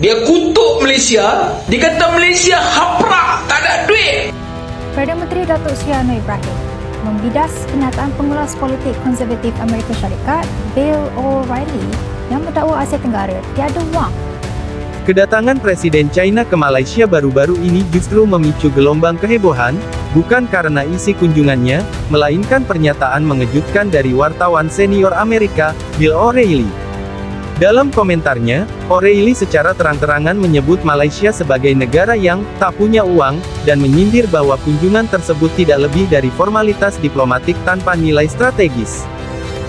Dia kutuk Malaysia, dia kata Malaysia haprak, tak ada duit. Perdana Menteri Datuk Seri Anwar Ibrahim membidas kenyataan pengulas politik konservatif Amerika Syarikat, Bill O'Reilly, yang mendakwa Asia Tenggara tiada wang. Kedatangan Presiden China ke Malaysia baru-baru ini justru memicu gelombang kehebohan, bukan karena isi kunjungannya, melainkan pernyataan mengejutkan dari wartawan senior Amerika, Bill O'Reilly. Dalam komentarnya, O'Reilly secara terang-terangan menyebut Malaysia sebagai negara yang tak punya uang, dan menyindir bahwa kunjungan tersebut tidak lebih dari formalitas diplomatik tanpa nilai strategis.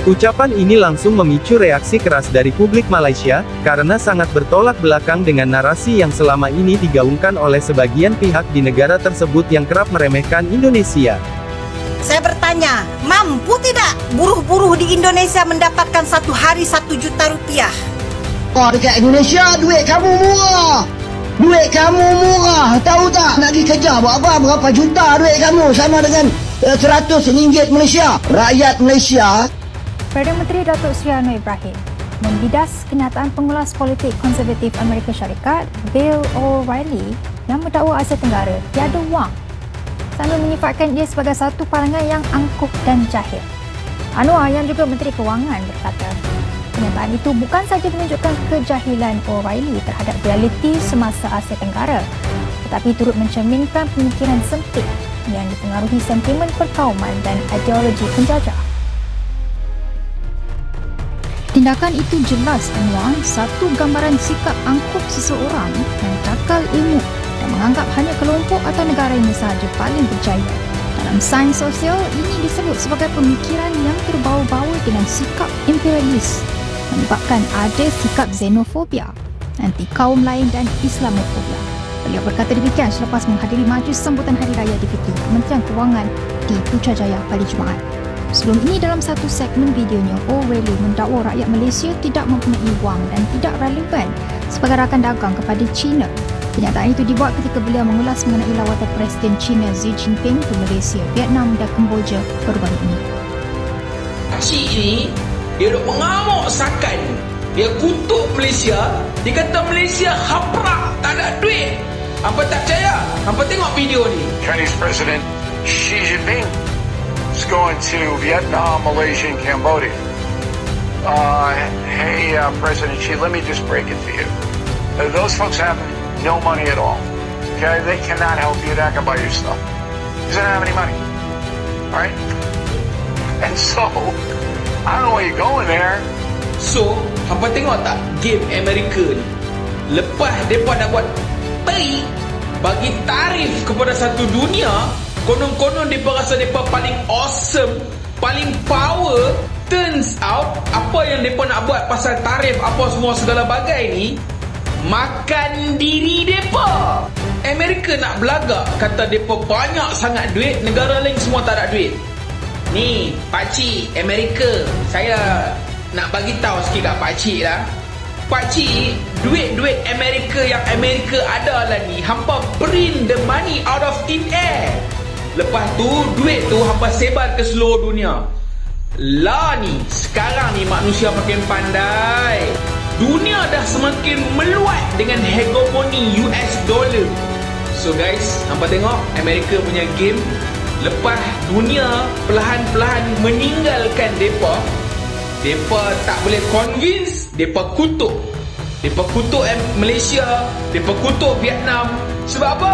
Ucapan ini langsung memicu reaksi keras dari publik Malaysia, karena sangat bertolak belakang dengan narasi yang selama ini digaungkan oleh sebagian pihak di negara tersebut yang kerap meremehkan Indonesia. Saya bertanya, mampu tidak buruh-buruh di Indonesia mendapatkan satu hari 1 juta rupiah? Oh, dekat Indonesia duit kamu murah. Duit kamu murah. Tahu tak nak pergi kerja buat apa? Berapa juta duit kamu sama dengan RM100 Malaysia. Rakyat Malaysia. Perdana Menteri Datuk Seri Anwar Ibrahim membidas kenyataan pengulas politik konservatif Amerika Syarikat, Bill O'Reilly, yang mendakwa Asia Tenggara tiada wang, sambil menyifatkan ia sebagai satu pandangan yang angkuh dan jahil. Anwar, yang juga Menteri Kewangan, berkata, kenyataan itu bukan sahaja menunjukkan kejahilan O'Reilly terhadap realiti semasa Asia Tenggara, tetapi turut mencerminkan pemikiran sempit yang dipengaruhi sentimen perkauman dan ideologi penjajah. Tindakan itu jelas, Anwar, satu gambaran sikap angkuh seseorang yang cakal ilmu dan menganggap hanya kelompok atau negaranya sahaja paling berjaya. Dalam sains sosial, ini disebut sebagai pemikiran yang terbawa-bawa dengan sikap imperialis, menyebabkan ada sikap xenofobia, anti kaum lain dan Islamofobia. Beliau berkata demikian selepas menghadiri majlis sambutan Hari Raya Aidilfitri Kementerian Kewangan di Putrajaya pada Jumaat. Sebelum ini, dalam satu segmen videonya, O'Reilly mendakwa rakyat Malaysia tidak mempunyai wang dan tidak relevan sebagai rakan dagang kepada China. Kenyataan itu dibuat ketika beliau mengulas mengenai lawatan Presiden China Xi Jinping ke Malaysia, Vietnam dan Kemboja baru-baru ini. Cik ni, dia duk mengamuk sakan. Dia kutuk Malaysia, dia kata Malaysia haprak, tak ada duit. Hampa tak percaya? Hampa tengok video ni. Chinese President Xi Jinping is going to Vietnam, Malaysia, and Cambodia. Hey, President Xi, let me just break it to you. Those folks have no money at all. Okay, they cannot help you. They're not gonna buy your stuff. They don't have any money. All right, and so I don't know where you're going there. So, hampa tengok tak game Amerika ni? Lepas mereka nak buat baik, bagi tarif kepada satu dunia, konon-konon mereka rasa mereka paling awesome, paling power. Turns out, apa yang mereka nak buat pasal tarif apa semua segala bagai ni, makan diri mereka. Amerika nak belagak, kata mereka banyak sangat duit, negara lain semua tak ada duit. Ni, pakcik Amerika, saya nak bagi tahu sikit kat pakcik lah. Pakcik, duit-duit Amerika yang Amerika ada lah ni, hampa print the money out of thin air. Lepas tu, duit tu hampa sebar ke seluruh dunia. Lah ni, sekarang ni manusia makin pandai. Dunia dah semakin meluat dengan hegemoni US dollar. So guys, hampa tengok Amerika punya game. Lepas dunia perlahan-perlahan meninggalkan mereka, mereka tak boleh convince, mereka kutuk. Mereka kutuk Malaysia, mereka kutuk Vietnam. Sebab apa?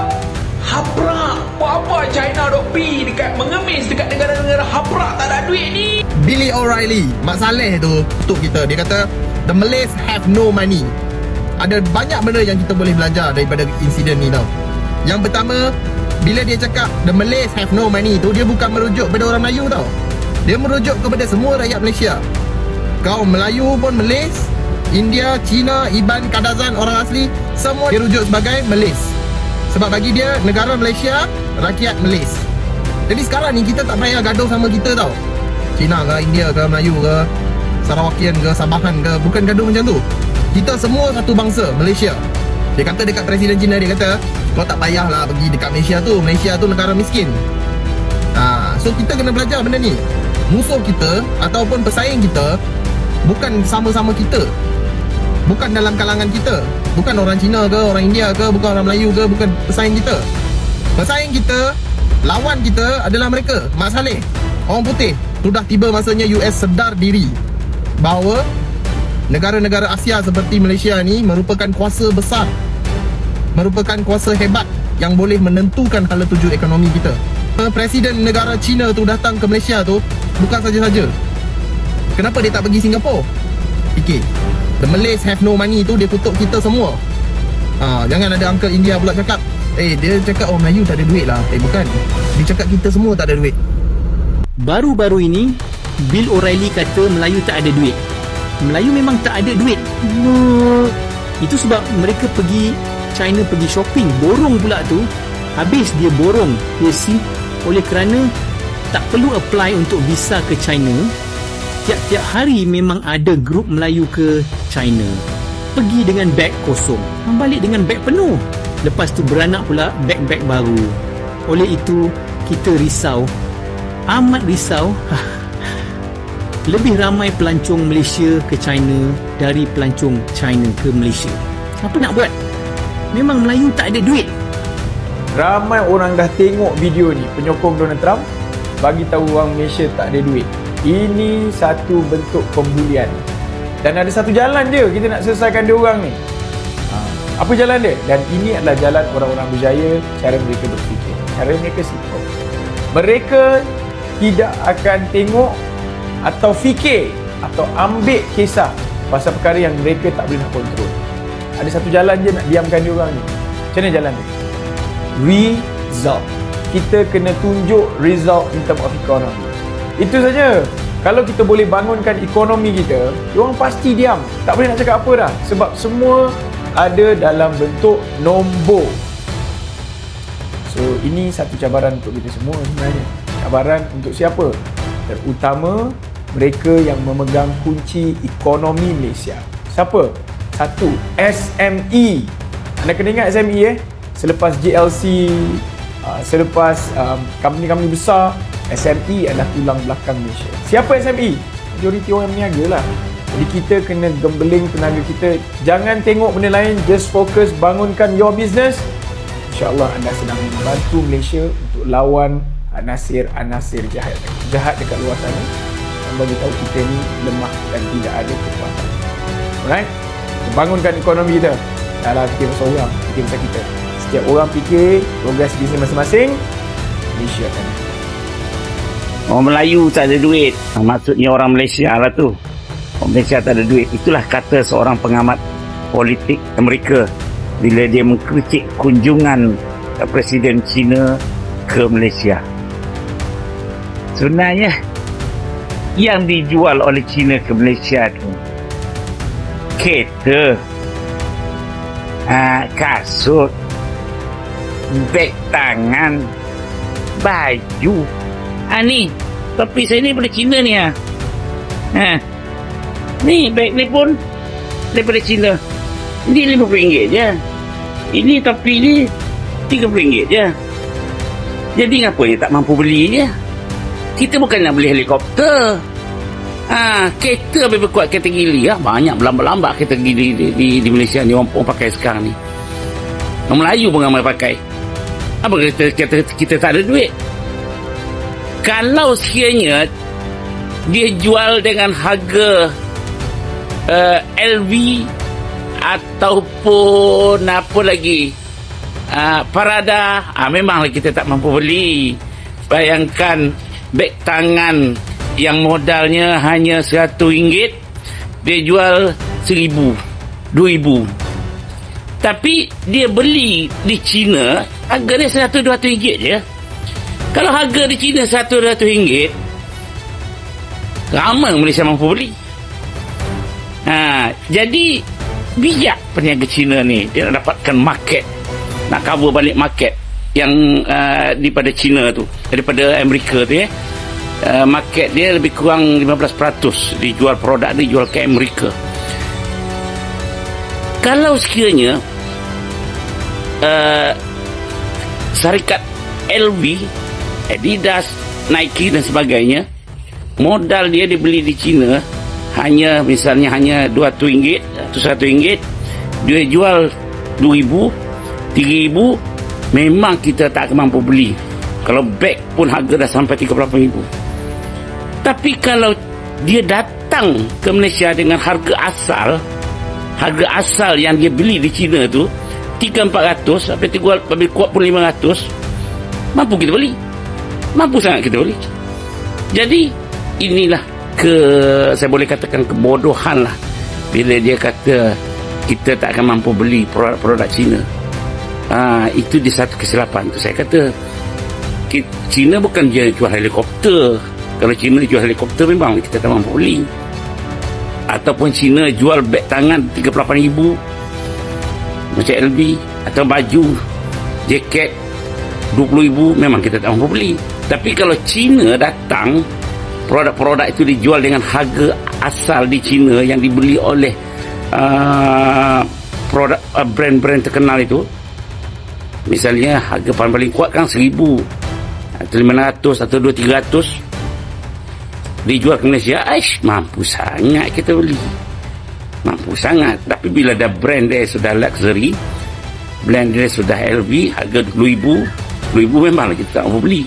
Haprak. Buat apa China dok pi dekat mengemis dekat negara-negara haprak tak ada duit ni? Billy O'Reilly, Mak Saleh tu kutuk kita. Dia kata the Malays have no money. Ada banyak benda yang kita boleh belajar daripada insiden ni tau. Yang pertama, bila dia cakap the Malays have no money tu, dia bukan merujuk pada orang Melayu tau. Dia merujuk kepada semua rakyat Malaysia. Kaum Melayu pun Malays, India, China, Iban, Kadazan, orang asli, semua dia rujuk sebagai Malays. Sebab bagi dia, negara Malaysia, rakyat Malays. Jadi sekarang ni kita tak payah gaduh sama kita tau. China ke, India ke, Melayu ke, Sarawakian ke, Sabahan ke, bukan gaduh macam tu. Kita semua satu bangsa, Malaysia. Dia kata dekat Presiden China, dia kata kau tak payahlah pergi dekat Malaysia tu negara miskin. So kita kena belajar benda ni. Musuh kita ataupun pesaing kita bukan sama-sama kita. Bukan dalam kalangan kita. Bukan orang Cina ke, orang India ke, bukan orang Melayu ke, bukan pesaing kita. Pesaing kita, lawan kita adalah mereka. Mat Salleh, orang putih. Sudah tiba masanya US sedar diri bahawa negara-negara Asia seperti Malaysia ni merupakan kuasa besar, merupakan kuasa hebat yang boleh menentukan hala tuju ekonomi kita. Presiden negara China tu datang ke Malaysia tu bukan saja-saja. Kenapa dia tak pergi Singapura? Fikir, the Malays have no money tu dia kutuk kita semua. Jangan ada Uncle India pula cakap, dia cakap orang Melayu tak ada duit lah. Bukan, dia cakap kita semua tak ada duit. Baru-baru ini Bill O'Reilly kata Melayu tak ada duit. Melayu memang tak ada duit. Itu sebab mereka pergi China, pergi shopping, borong pula tu. Habis dia borong, dia oleh kerana tak perlu apply untuk visa ke China. Tiap-tiap hari memang ada grup Melayu ke China, pergi dengan beg kosong, balik dengan beg penuh. Lepas tu beranak pula beg-beg baru. Oleh itu kita risau, amat risau. Lebih ramai pelancong Malaysia ke China dari pelancong China ke Malaysia. Apa nak buat? Memang Melayu tak ada duit. Ramai orang dah tengok video ni, penyokong Donald Trump bagi tahu orang Malaysia tak ada duit. Ini satu bentuk pembulian. Dan ada satu jalan je kita nak selesaikan dia orang ni. Apa jalan dia? Dan ini adalah jalan orang-orang berjaya, cara mereka berfikir. Cara mereka simple. Mereka tidak akan tengok atau fikir atau ambil kisah pasal perkara yang mereka tak boleh nak kontrol. Ada satu jalan je nak diamkan dia orang ni. Macam mana jalan dia? Result. Kita kena tunjuk result in term of economy. Itu saja. Kalau kita boleh bangunkan ekonomi kita, diorang pasti diam. Tak boleh nak cakap apa dah. Sebab semua ada dalam bentuk nombor. So, ini satu cabaran untuk kita semua sebenarnya. Cabaran untuk siapa? Terutama mereka yang memegang kunci ekonomi Malaysia. Siapa? Satu, SME. Anda kena ingat SME selepas GLC, selepas company-company besar, SME adalah tulang belakang Malaysia. Siapa SME? Majoriti orang berniaga lah. Jadi kita kena gembeling tenaga kita. Jangan tengok benda lain, just fokus bangunkan your business. InsyaAllah anda sedang membantu Malaysia untuk lawan anasir jahat dekat luar sana dan bagi tahu kita ni lemah dan tidak ada kekuatan. Alright? Bangunkan ekonomi kita. Taklah fikir pasal orang, fikir pasal kita. Setiap orang fikir progres bisnes masing-masing, Malaysia akan. Orang Melayu tak ada duit. Maksudnya orang Malaysia lah tu. Orang Malaysia tak ada duit. Itulah kata seorang pengamat politik Amerika bila dia mengkritik kunjungan Presiden China ke Malaysia. Sebenarnya yang dijual oleh China ke Malaysia tu kereta, kasut, beg tangan, baju. Ni topi saya ni daripada China ni . Ni beg ni pun daripada China. Ini RM50 je. Ini topi ni RM30 je. Jadi ngapa dia tak mampu beli je? Kita bukan nak beli helikopter. Kereta lebih kuat kereta gili . Banyak berlambak-lambak kereta gili di Malaysia ni orang pakai sekarang ni. Orang Melayu pun ramai pakai. Apa kita tak ada duit? Kalau sekiranya dia jual dengan harga LV ataupun apa lagi, Prada, memanglah kita tak mampu beli. Bayangkan beg tangan yang modalnya hanya RM100, dia jual RM1,000, RM2,000. Tapi dia beli di China harga dia RM100-200 je. Kalau harga di China RM100-200, ramai Malaysia mampu beli. Jadi bijak peniaga China ni, dia nak dapatkan market, nak cover balik market yang daripada China tu, daripada Amerika tu market dia lebih kurang 15% dijual produk dia jual ke Amerika. Kalau sekiranya syarikat LV, Adidas, Nike dan sebagainya, modal dia dibeli di China misalnya hanya RM200 atau RM100, dia jual RM2,000, RM3,000, memang kita tak mampu beli. Kalau beg pun harga dah sampai RM38,000. Tapi kalau dia datang ke Malaysia dengan harga asal yang dia beli di China tu RM300-400, sampai lebih kuat pun RM500, mampu kita beli. Mampu sangat kita beli. Jadi inilah saya boleh katakan kebodohan lah bila dia kata kita tak akan mampu beli produk China. Itu di satu kesilapan tu. Saya kata China bukan dia jual helikopter. Kalau China jual helikopter memang kita tak mampu beli. Ataupun China jual beg tangan RM38,000 macam LV, atau baju jaket RM20,000, memang kita tak mampu beli. Tapi kalau China datang, produk-produk itu dijual dengan harga asal di China yang dibeli oleh produk brand-brand terkenal itu, misalnya harga paling kuat kan RM1,000 atau RM500 atau RM200-300, dijual ke Malaysia, mampu sangat kita beli. Mampu sangat. Tapi bila ada brand dia sudah luxury, brand dia sudah LV, harga RM20,000 memang kita tak mampu beli.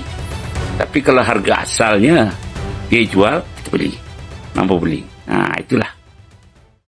Tapi kalau harga asalnya dia jual, kita beli. Mampu beli. Itulah.